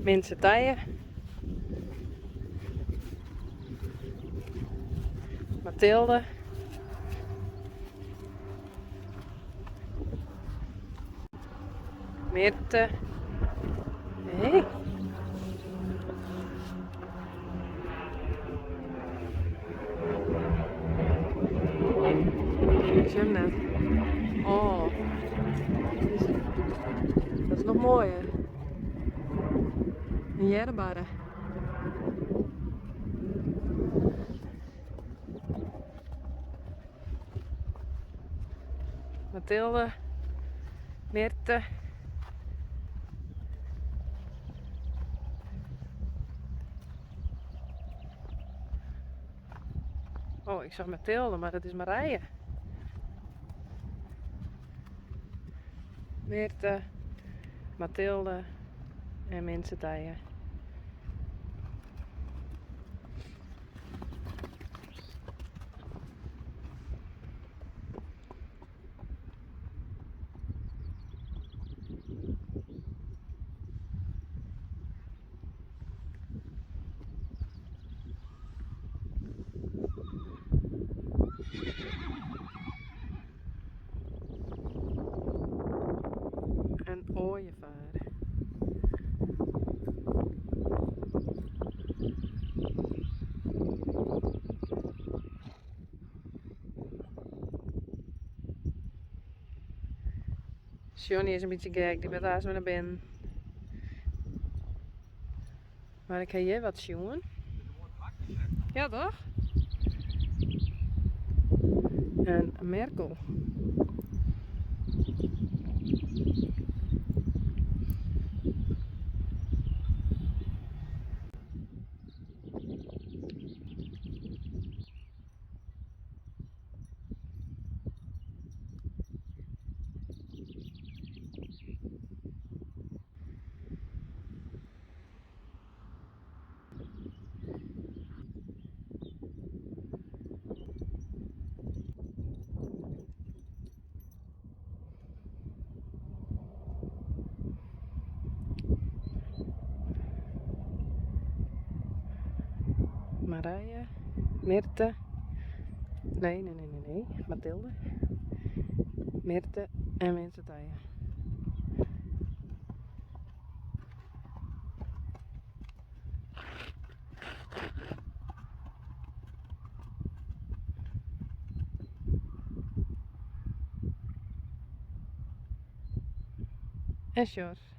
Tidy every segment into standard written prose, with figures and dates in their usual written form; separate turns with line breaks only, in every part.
Mensen Tijen. Mathilde. Mirte. Hey. Ik zie hem net. Oh. Dat is nog mooier. Een jerrebarre. Mathilde. Mirte. Oh, ik zag Mathilde, maar dat is Marije. Mirte, Mathilde en Mensen Tijen. En ooievaar. Johnny is een beetje gek, die met haar naar binnen. Maar ik heb hier wat zien. Ja toch? En Merkel. Marije, Mirte, nee, Mathilde, Mirte en Mensen Tijen. En Sjors.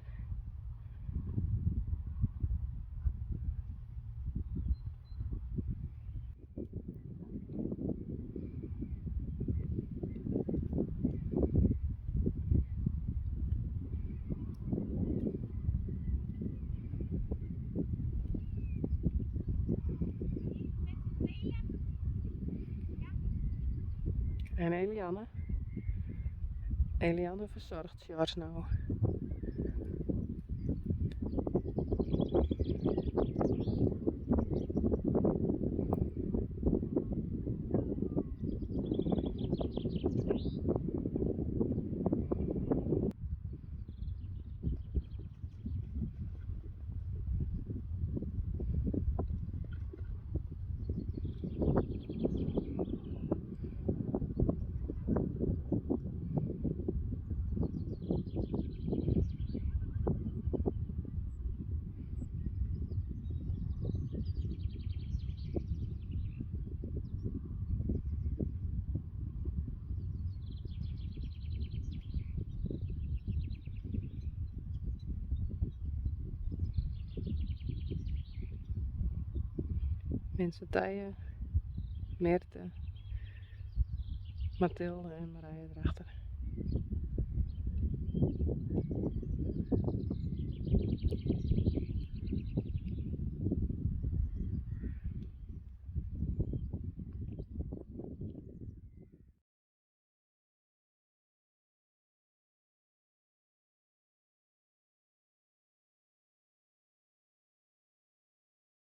En Eliane. Eliane verzorgt Sjors nou. Mensen Tijen, Mirte, Mathilde en Marije erachter.